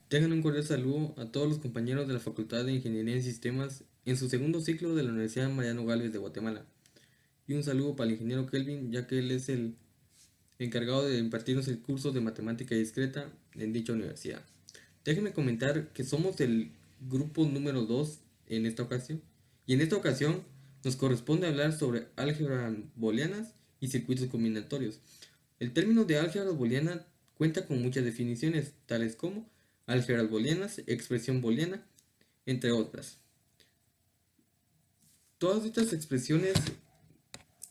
Tengan un cordial saludo a todos los compañeros de la Facultad de Ingeniería en Sistemas en su segundo ciclo de la Universidad Mariano Gálvez de Guatemala. Y un saludo para el ingeniero Kelvin, ya que él es el encargado de impartirnos el curso de matemática discreta en dicha universidad. Déjenme comentar que somos el grupo número 2 en esta ocasión. Y en esta ocasión nos corresponde hablar sobre álgebras booleanas y circuitos combinatorios. El término de álgebra booleana cuenta con muchas definiciones, tales como álgebras booleanas, expresión booleana, entre otras. Todas estas expresiones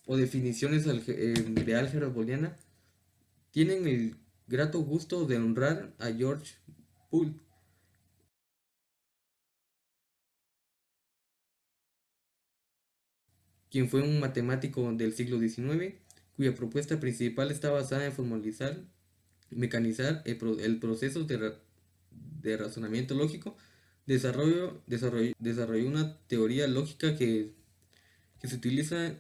o definiciones de álgebra booleana tienen el grato gusto de honrar a George Boole, quien fue un matemático del siglo XIX, cuya propuesta principal está basada en formalizar, mecanizar el proceso de razonamiento lógico. Desarrolló una teoría lógica que se utiliza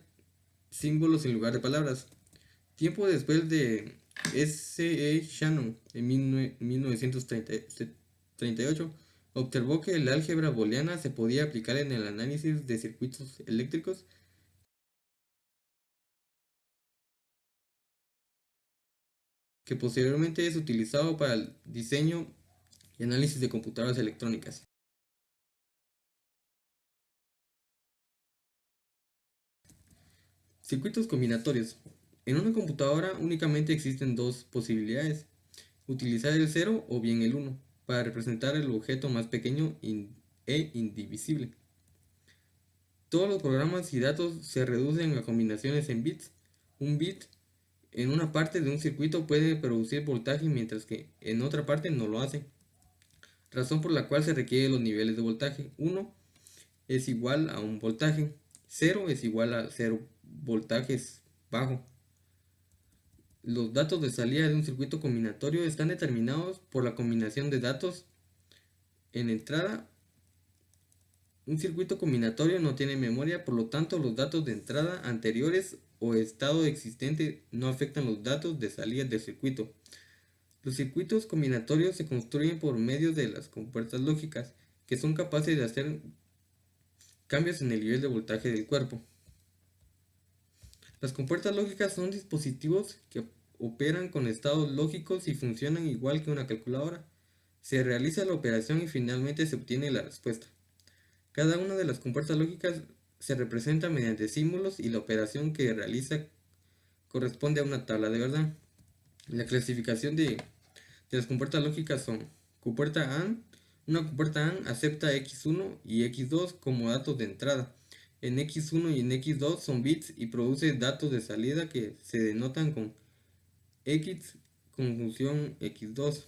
símbolos en lugar de palabras. Tiempo después de S. E. Shannon, en 1938, observó que el álgebra booleana se podía aplicar en el análisis de circuitos eléctricos, que posteriormente es utilizado para el diseño y análisis de computadoras electrónicas. Circuitos combinatorios. En una computadora únicamente existen dos posibilidades: utilizar el 0 o bien el 1 para representar el objeto más pequeño e indivisible. Todos los programas y datos se reducen a combinaciones en bits. Un bit en una parte de un circuito puede producir voltaje mientras que en otra parte no lo hace, razón por la cual se requieren los niveles de voltaje. 1 es igual a un voltaje, 0 es igual a 0 voltajes bajo. Los datos de salida de un circuito combinatorio están determinados por la combinación de datos en entrada. Un circuito combinatorio no tiene memoria, por lo tanto los datos de entrada anteriores o estado existente no afectan los datos de salida del circuito. Los circuitos combinatorios se construyen por medio de las compuertas lógicas, que son capaces de hacer cambios en el nivel de voltaje del cuerpo. Las compuertas lógicas son dispositivos que operan con estados lógicos y funcionan igual que una calculadora. Se realiza la operación y finalmente se obtiene la respuesta. Cada una de las compuertas lógicas se representa mediante símbolos y la operación que realiza corresponde a una tabla de verdad. La clasificación de las compuertas lógicas son: compuerta AND. Una compuerta AND acepta x1 y x2 como datos de entrada. En x1 y en x2 son bits y produce datos de salida que se denotan con x conjunción x2.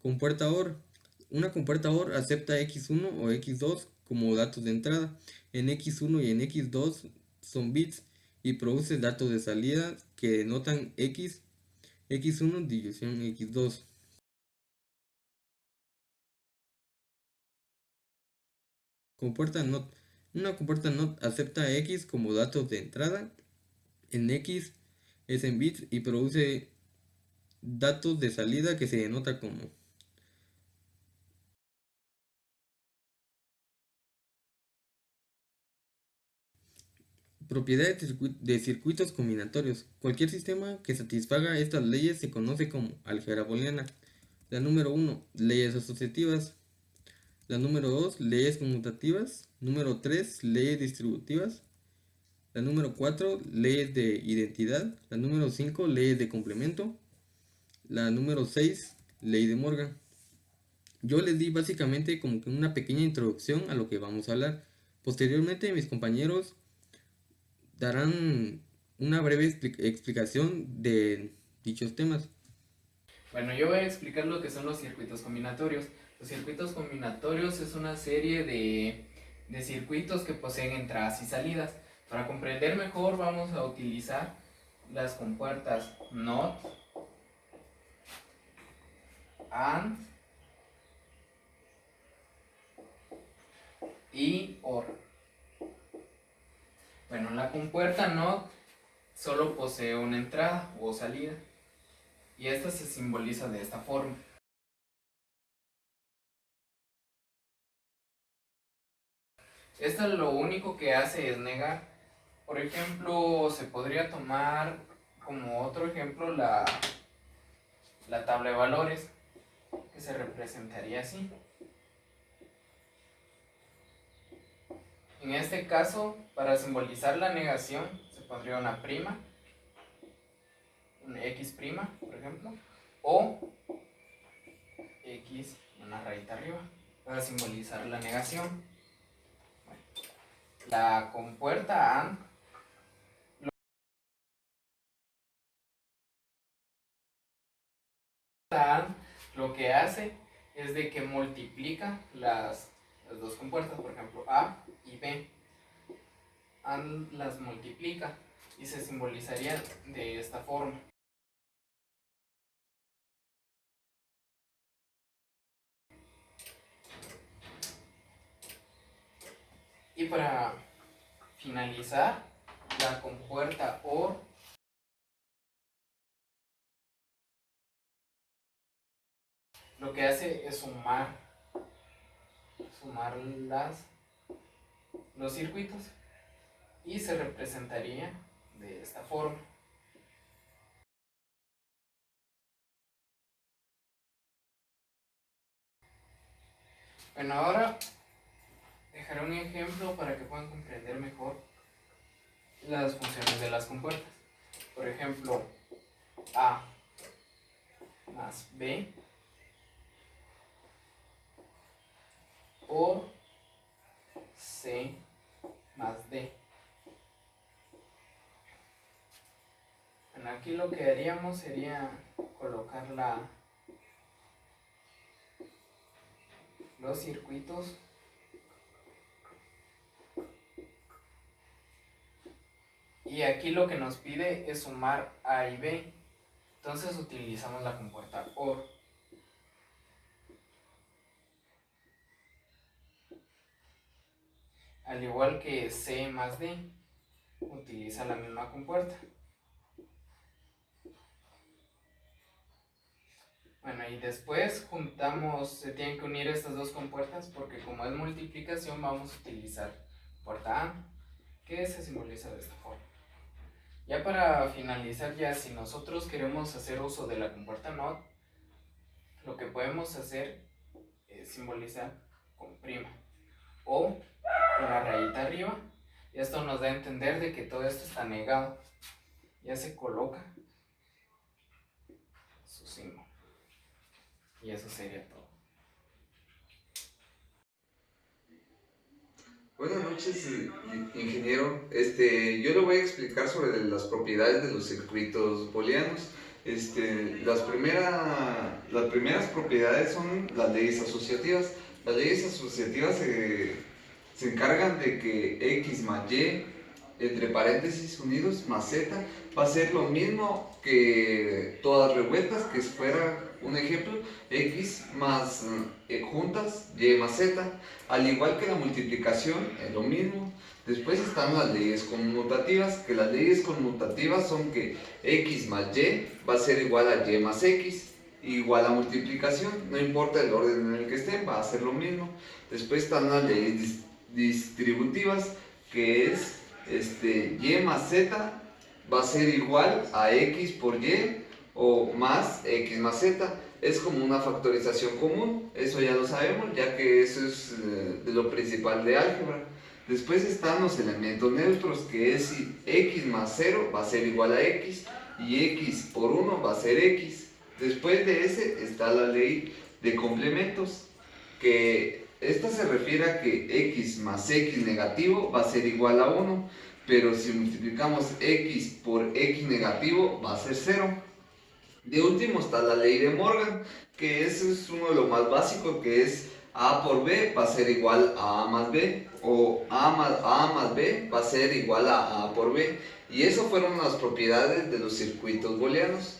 Compuerta OR. Una compuerta OR acepta x1 o x2 como datos de entrada. En x1 y en x2 son bits y produce datos de salida que denotan x1 división x2. Compuerta NOT. Una compuerta NOT acepta x como datos de entrada. En x es en bits y produce datos de salida que se denota como. Propiedades de circuitos combinatorios. Cualquier sistema que satisfaga estas leyes se conoce como álgebra booleana. La número 1, leyes asociativas. La número 2, leyes conmutativas. Número 3, leyes distributivas. La número 4, leyes de identidad. La número 5, leyes de complemento. La número 6, ley de Morgan. Yo les di básicamente como que una pequeña introducción a lo que vamos a hablar. Posteriormente mis compañeros darán una breve explicación de dichos temas. Bueno, yo voy a explicar lo que son los circuitos combinatorios. Los circuitos combinatorios es una serie de circuitos que poseen entradas y salidas. Para comprender mejor vamos a utilizar las compuertas NOT, AND y OR. Bueno, la compuerta NOT solo posee una entrada o salida, y esta se simboliza de esta forma. Esta lo único que hace es negar. Por ejemplo, se podría tomar como otro ejemplo la tabla de valores, que se representaría así. En este caso, para simbolizar la negación, se pondría una prima, una x prima, por ejemplo, o x, una rayita arriba, para simbolizar la negación. Bueno, la compuerta AND lo que hace es de que multiplica las dos compuertas, por ejemplo A y B. AND las multiplica y se simbolizaría de esta forma. Y para finalizar, la compuerta OR lo que hace es sumar los circuitos, y se representaría de esta forma. Bueno, ahora dejaré un ejemplo para que puedan comprender mejor las funciones de las compuertas. Por ejemplo, A más B por C más D. Bueno, aquí lo que haríamos sería colocar los circuitos y aquí lo que nos pide es sumar A y B. Entonces utilizamos la compuerta OR. Al igual que C más D, utiliza la misma compuerta. Bueno, y después se tienen que unir estas dos compuertas porque como es multiplicación vamos a utilizar puerta AND, que se simboliza de esta forma. Ya para finalizar, ya si nosotros queremos hacer uso de la compuerta NOT, lo que podemos hacer es simbolizar con prima o con la rayita arriba, y esto nos da a entender de que todo esto está negado. Ya se coloca su símbolo. Y eso sería todo. Buenas noches, ingeniero. Yo le voy a explicar sobre las propiedades de los circuitos booleanos. Las primeras propiedades son las leyes asociativas. Las leyes asociativas se encargan de que x más y, entre paréntesis unidos, más z, va a ser lo mismo que todas revueltas, que fuera un ejemplo, x más juntas, y más z. Al igual que la multiplicación, es lo mismo. Después están las leyes conmutativas, que las leyes conmutativas son que x más y va a ser igual a y más x, igual a multiplicación, no importa el orden en el que estén, va a ser lo mismo. Después están las leyes distributivas, que es y más z va a ser igual a x por y o más x más z. Es como una factorización común, eso ya lo sabemos, ya que eso es de lo principal de álgebra. Después están los elementos neutros, que es si x más 0 va a ser igual a x y x por 1 va a ser x. Después de ese está la ley de complementos, que esta se refiere a que x más x negativo va a ser igual a 1, pero si multiplicamos x por x negativo va a ser 0. De último está la ley de Morgan, que ese es uno de los más básicos, que es a por b va a ser igual a más b, o a más b va a ser igual a por b. Y eso fueron las propiedades de los circuitos booleanos.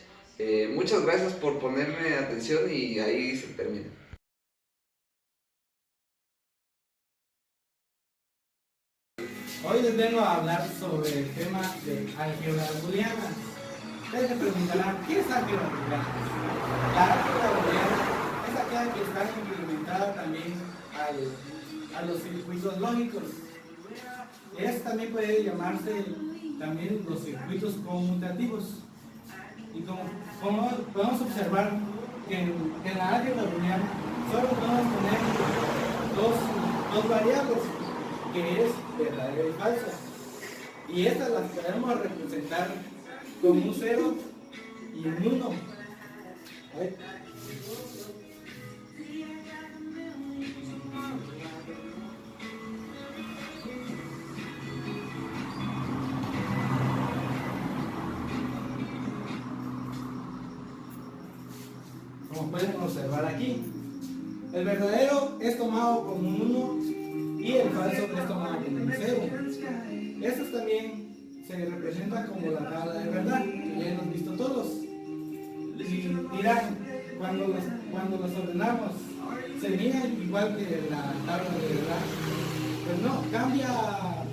Muchas gracias por ponerme atención y ahí se termina. Hoy les vengo a hablar sobre el tema de álgebra booleana. Ustedes se preguntarán, ¿qué es álgebra booleana? La álgebra booleana es aquella que está implementada también a los circuitos lógicos. También puede llamarse también los circuitos conmutativos. Y como podemos observar que en la álgebra booleana solo podemos poner dos variables, que es verdadero y falso. Y estas las podemos representar con un 0 y un 1. Como pueden observar aquí, el verdadero es tomado como un 1 y el falso es tomado como un 0. Estos también se representan como la tabla de verdad, que ya hemos visto todos. Y dirán, cuando los ordenamos, se miran igual que la tabla de verdad. Pues no, cambia,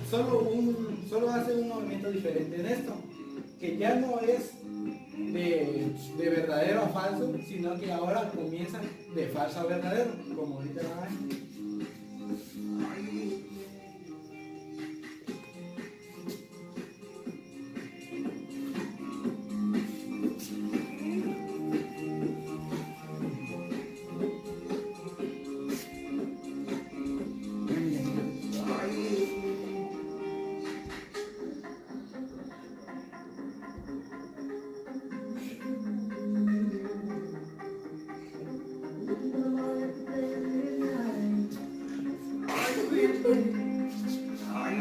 solo hace un movimiento diferente en esto, que ya no es de verdadero a falso, sino que ahora comienzan de falso a verdadero, como ahorita lo ven.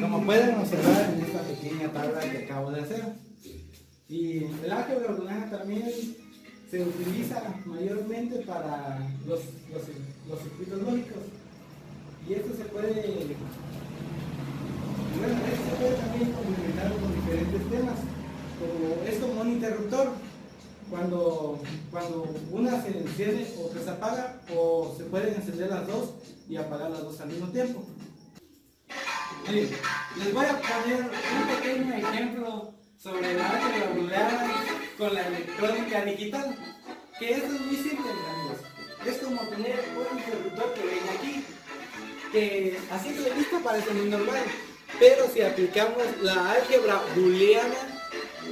Como pueden observar en esta pequeña tabla que acabo de hacer. Y el álgebra booleana también se utiliza mayormente para los circuitos lógicos. Y esto se puede también complementar con diferentes temas. Es como un interruptor. Cuando una se enciende o que se apaga, o se pueden encender las dos y apagar las dos al mismo tiempo. Les voy a poner un pequeño ejemplo sobre la álgebra booleana con la electrónica digital, que esto es muy simple, amigos. Es como tener un interruptor que ven aquí, que a simple vista parece muy normal, pero si aplicamos la álgebra booleana,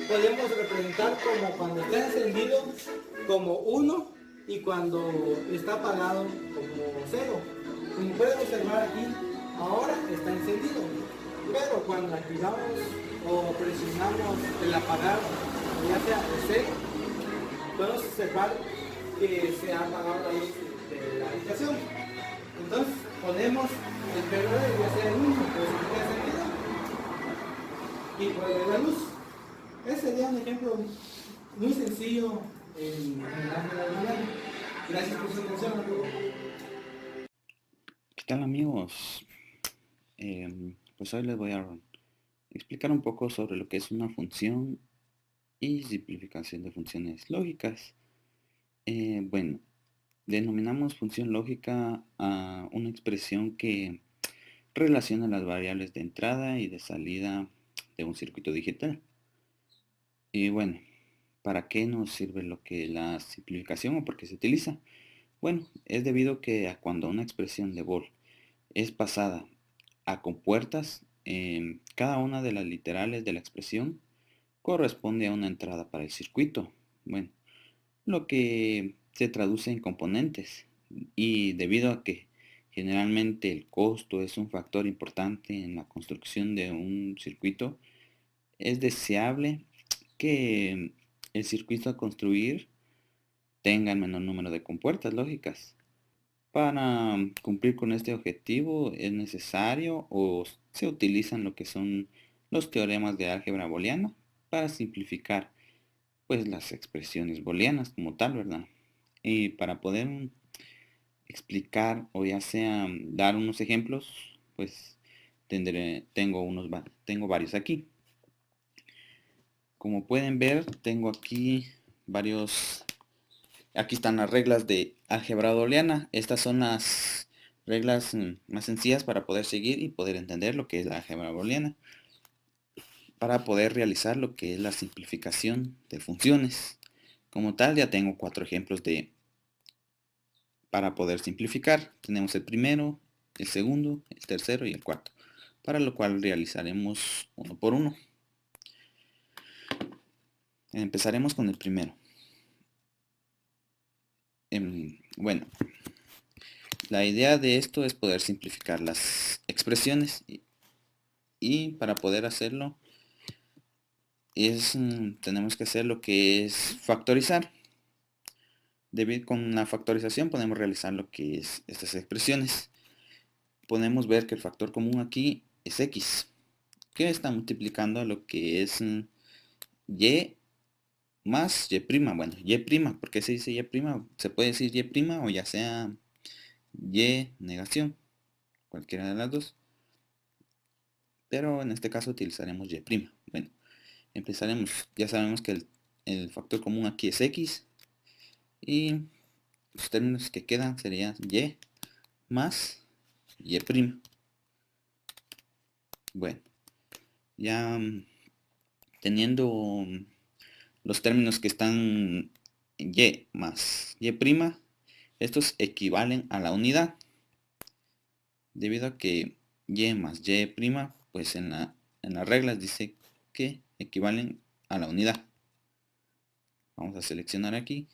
podemos representar como cuando está encendido como 1 y cuando está apagado como 0. Como pueden observar aquí, ahora está encendido, pero cuando activamos o presionamos el apagar, ya sea el 0, podemos observar que se ha apagado la luz de la habitación. Entonces ponemos el verdadero, ya sea el 1, pues está encendido, y vuelve la luz. Ese sería un ejemplo muy sencillo en la álgebra booleana. Gracias por su atención, amigo. ¿Qué tal, amigos? Pues hoy les voy a explicar un poco sobre lo que es una función y simplificación de funciones lógicas. Bueno, denominamos función lógica a una expresión que relaciona las variables de entrada y de salida de un circuito digital. Y bueno, ¿para qué nos sirve lo que la simplificación o por qué se utiliza? Bueno, es debido que a cuando una expresión de Boole es pasada a compuertas, cada una de las literales de la expresión corresponde a una entrada para el circuito. Bueno, lo que se traduce en componentes. Y debido a que generalmente el costo es un factor importante en la construcción de un circuito, es deseable que el circuito a construir tenga el menor número de compuertas lógicas. Para cumplir con este objetivo es necesario o se utilizan lo que son los teoremas de álgebra booleana para simplificar pues las expresiones booleanas como tal, ¿verdad? Y para poder explicar o ya sea dar unos ejemplos, pues tengo varios aquí. Como pueden ver, tengo aquí varios. Aquí están las reglas de álgebra booleana. Estas son las reglas más sencillas para poder seguir y poder entender lo que es la álgebra booleana, para poder realizar lo que es la simplificación de funciones. Como tal, ya tengo 4 ejemplos para poder simplificar. Tenemos el primero, el segundo, el tercero y el cuarto, para lo cual realizaremos uno por uno. Empezaremos con el primero. Bueno, la idea de esto es poder simplificar las expresiones y para poder hacerlo tenemos que hacer lo que es factorizar. Con la factorización podemos realizar lo que es estas expresiones. Podemos ver que el factor común aquí es x, que está multiplicando a lo que es y más y'. Bueno, y', ¿por qué se dice y'? Se puede decir y' o ya sea y negación, cualquiera de las dos. Pero en este caso utilizaremos y'. Bueno, empezaremos. Ya sabemos que el factor común aquí es x. Y los términos que quedan serían y más y'. Bueno, ya teniendo los términos que están y más y', estos equivalen a la unidad. Debido a que y más y', pues en las reglas dice que equivalen a la unidad. Vamos a seleccionar aquí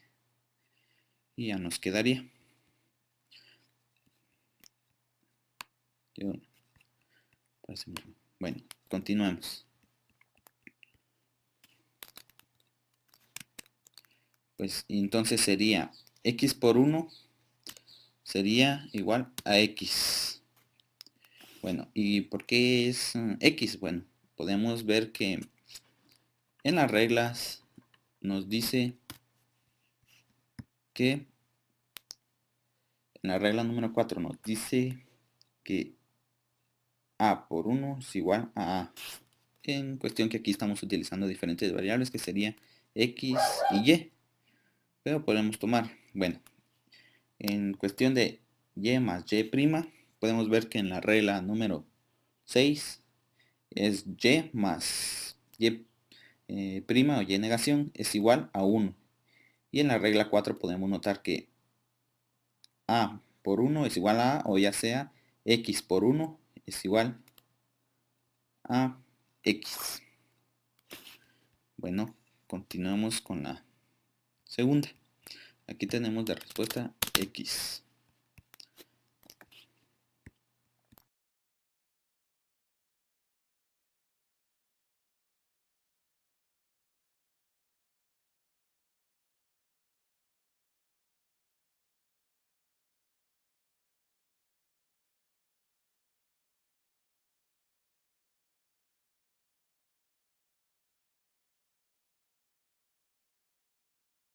y ya nos quedaría. Bueno, continuemos. Pues entonces sería x por 1 sería igual a x. Bueno, ¿y por qué es x? Bueno, podemos ver que en las reglas nos dice que en la regla número 4 nos dice que a por 1 es igual a a. En cuestión que aquí estamos utilizando diferentes variables que sería x y y. Pero podemos tomar, bueno, en cuestión de y más y', podemos ver que en la regla número 6 es y más y' o y negación es igual a 1. Y en la regla 4 podemos notar que a por 1 es igual a o ya sea x por 1 es igual a x. Bueno, continuamos con la segunda. Aquí tenemos la respuesta x.